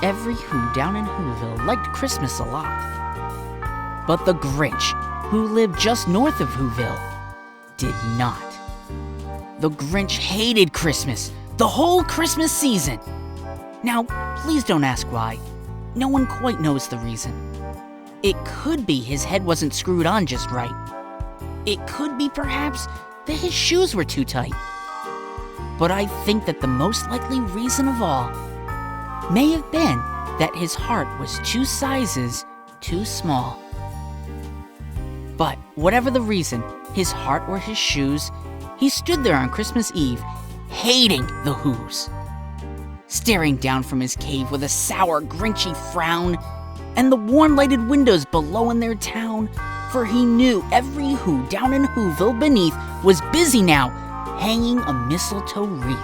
Every Who down in Whoville liked Christmas a lot. But the Grinch, who lived just north of Whoville, did not. The Grinch hated Christmas, the whole Christmas season. Now, please don't ask why. No one quite knows the reason. It could be his head wasn't screwed on just right. It could be perhaps that his shoes were too tight. But I think that the most likely reason of all may have been that his heart was 2 sizes too small. But whatever the reason, his heart or his shoes, he stood there on Christmas Eve, hating the Whos, staring down from his cave with a sour, grinchy frown, and the warm lighted windows below in their town, for he knew every Who down in Whoville beneath was busy now, hanging a mistletoe wreath.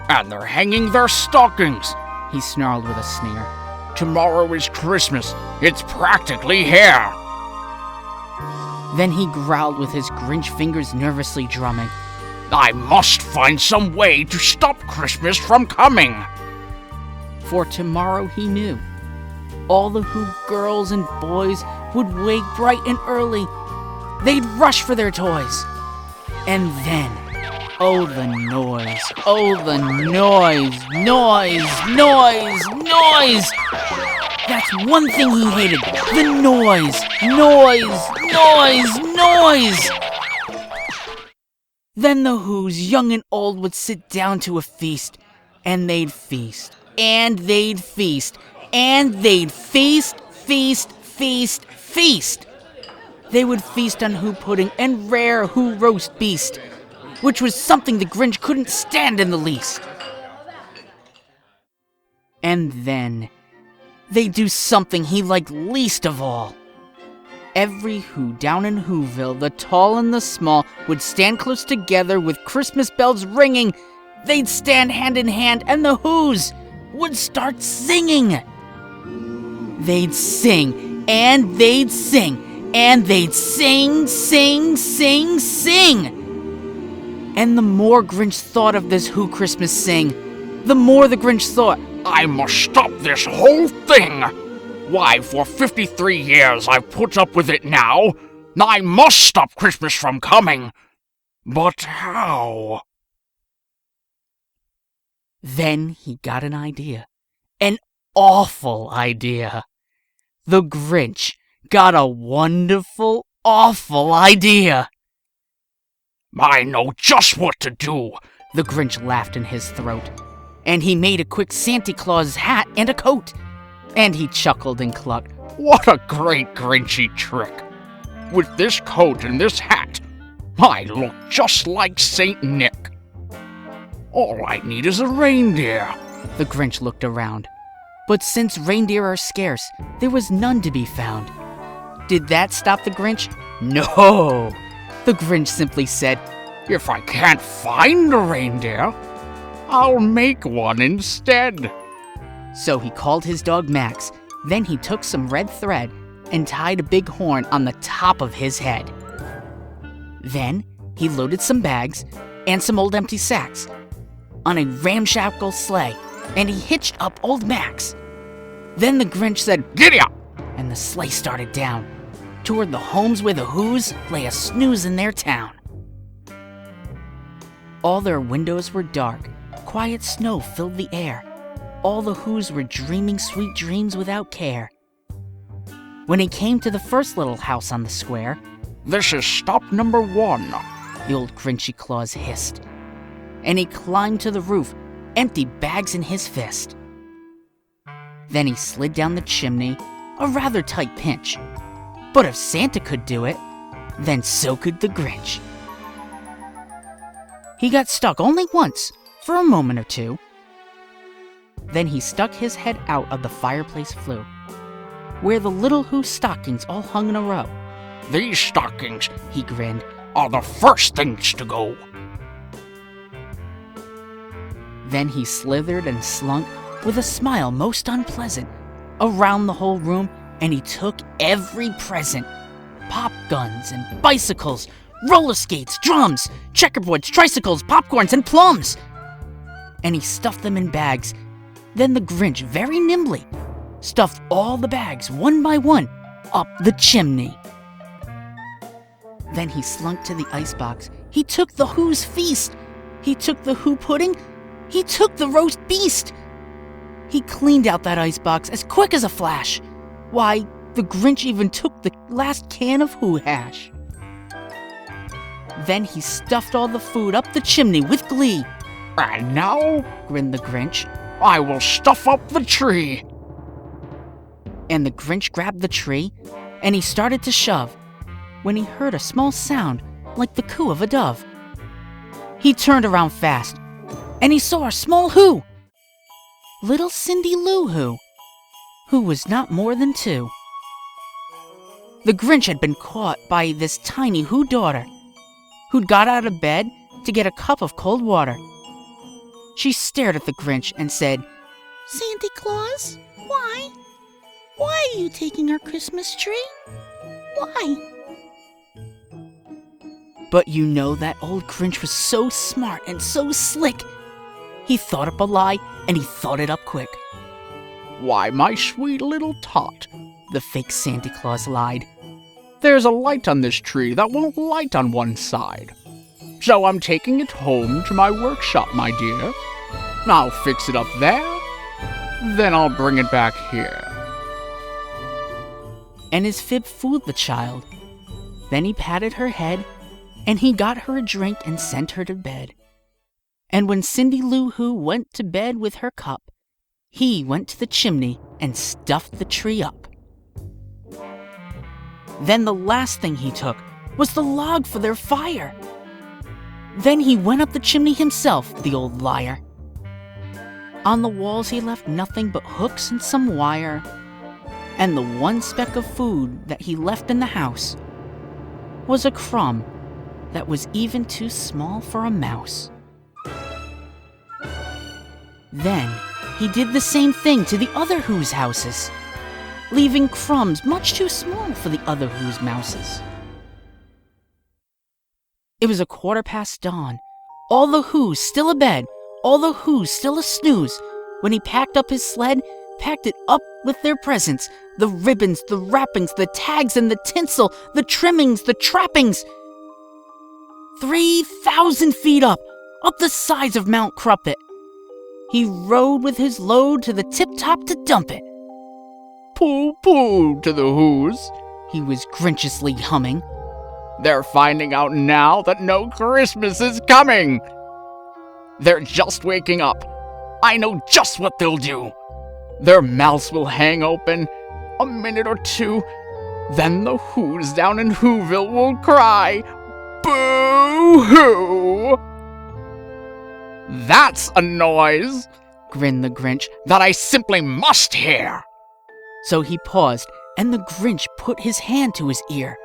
And they're hanging their stockings, he snarled with a sneer. Tomorrow is Christmas. It's practically here. Then he growled with his Grinch fingers nervously drumming. I must find some way to stop Christmas from coming. For tomorrow he knew all the Who girls and boys would wake bright and early. They'd rush for their toys. And then, oh the noise, oh the noise, noise. That's one thing he hated, the noise. Then the Whos, young and old, would sit down to a feast, and they'd feast, and they'd feast, and they'd feast. They would feast on Who pudding and rare Who roast beast, which was something the Grinch couldn't stand in the least. And then they'd do something he liked least of all. Every Who down in Whoville, the tall and the small, would stand close together with Christmas bells ringing. They'd stand hand in hand, and the Whos would start singing. They'd sing, and they'd sing, and they'd sing. And the more Grinch thought of this Who Christmas sing, the more the Grinch thought, I must stop this whole thing. Why, for 53 years I've put up with it now. I must stop Christmas from coming. But how? Then he got an idea. An awful idea. The Grinch got a wonderful, awful idea. I know just what to do, the Grinch laughed in his throat. And he made a quick Santa Claus hat and a coat. And he chuckled and clucked. What a great Grinchy trick! With this coat and this hat, I look just like Saint Nick. All I need is a reindeer. The Grinch looked around. But since reindeer are scarce, there was none to be found. Did that stop the Grinch? No! The Grinch simply said, If I can't find a reindeer, I'll make one instead. So he called his dog Max. Then he took some red thread and tied a big horn on the top of his head. Then he loaded some bags and some old empty sacks on a ramshackle sleigh, and he hitched up old Max. Then the Grinch said, Giddy up! And the sleigh started down toward the homes where the Whos lay a snooze in their town. All their windows were dark. Quiet snow filled the air. All the Whos were dreaming sweet dreams without care. When he came to the first little house on the square, This is stop number 1, the old Grinchy Claus hissed. And he climbed to the roof, empty bags in his fist. Then he slid down the chimney, a rather tight pinch. But if Santa could do it, then so could the Grinch. He got stuck only once, for a moment or two. Then he stuck his head out of the fireplace flue, where the little Who stockings all hung in a row. These stockings, he grinned, are the first things to go. Then he slithered and slunk, with a smile most unpleasant, around the whole room, and he took every present. Pop guns and bicycles, roller skates, drums, checkerboards, tricycles, popcorns, and plums. And he stuffed them in bags. Then the Grinch very nimbly stuffed all the bags one by one up the chimney. Then he slunk to the icebox. He took the Who's feast. He took the Who pudding. He took the roast beast. He cleaned out that icebox as quick as a flash. Why, the Grinch even took the last can of Who hash. Then he stuffed all the food up the chimney with glee. And now, Grinned the Grinch. I will stuff up the tree. And the Grinch grabbed the tree, and he started to shove, when he heard a small sound like the coo of a dove. He turned around fast, and he saw a small Who. Little Cindy Lou who was not more than 2. The Grinch had been caught by this tiny Who daughter, who'd got out of bed to get a cup of cold water. She stared at the Grinch and said, "Santa Claus, why? Why are you taking our Christmas tree? Why?" But you know that old Grinch was so smart and so slick. He thought up a lie, and he thought it up quick. Why, my sweet little tot, The fake Santa Claus lied. there's a light on this tree that won't light on one side. So I'm taking it home to my workshop, my dear. I'll fix it up there, then I'll bring it back here. And his fib fooled the child. Then he patted her head, and he got her a drink and sent her to bed. And when Cindy Lou Who went to bed with her cup, he went to the chimney and stuffed the tree up. Then the last thing he took was the log for their fire. Then he went up the chimney himself, the old liar. On the walls he left nothing but hooks and some wire, and the one speck of food that he left in the house was a crumb that was even too small for a mouse. Then he did the same thing to the other Who's houses, leaving crumbs much too small for the other Who's mouses. It was 1:15 dawn, all the Who's still abed, all the Who's still a snooze, when he packed up his sled, packed it up with their presents, the ribbons, the wrappings, the tags and the tinsel, the trimmings, the trappings. 3,000 feet up the sides of Mount Crumpet. He rode with his load to the tip-top to dump it. Pooh-pooh to the Who's. He was grinchiously humming. They're finding out now that no Christmas is coming. They're just waking up. I know just what they'll do. Their mouths will hang open a minute or two. Then the Who's down in Whoville will cry, "Boo-hoo!" That's a noise, Grinned the Grinch. that I simply must hear. So he paused, and the Grinch put his hand to his ear.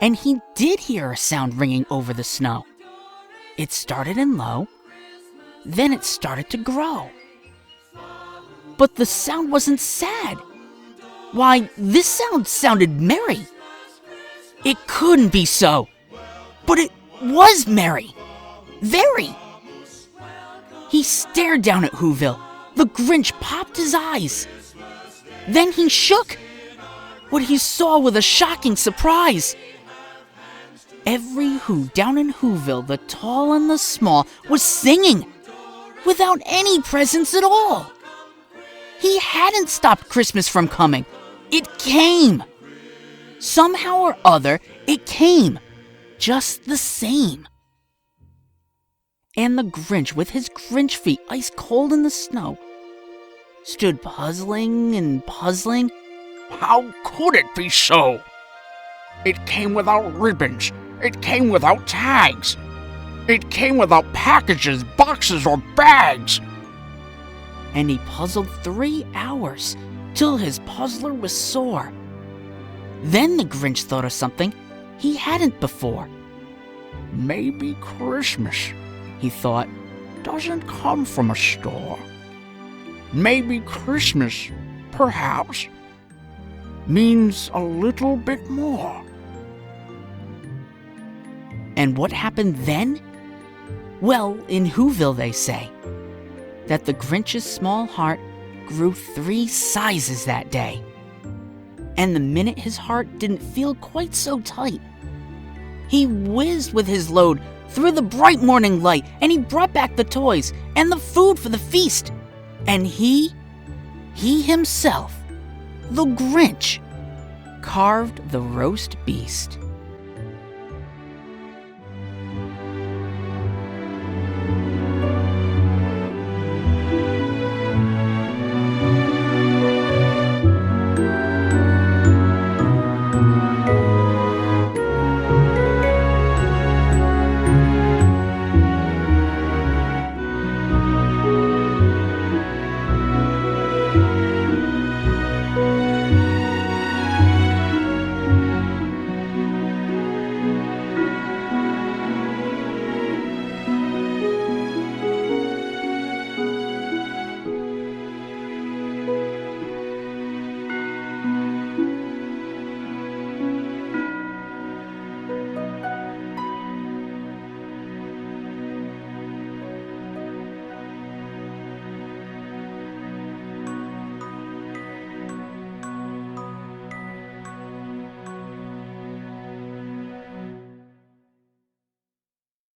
And he did hear a sound ringing over the snow. It started in low, then it started to grow. But the sound wasn't sad. Why, this sound sounded merry. It couldn't be so, but it was merry. Very. He stared down at Whoville. The Grinch popped his eyes. Then he shook. What he saw with a shocking surprise. Every Who down in Whoville, the tall and the small, was singing without any presents at all. He hadn't stopped Christmas from coming. It came. Somehow or other, it came. Just the same. And the Grinch, with his Grinch feet ice cold in the snow, stood puzzling and puzzling. How could it be so? It came without ribbons. It came without tags. It came without packages, boxes, or bags. And he puzzled 3 hours, till his puzzler was sore. Then the Grinch thought of something he hadn't before. Maybe Christmas, He thought, doesn't come from a store. Maybe Christmas, perhaps, means a little bit more. and what happened then? Well, in Whoville, they say, that the Grinch's small heart grew 3 sizes that day. And the minute his heart didn't feel quite so tight, he whizzed with his load through the bright morning light, and he brought back the toys and the food for the feast. And he himself, the Grinch, carved the roast beast.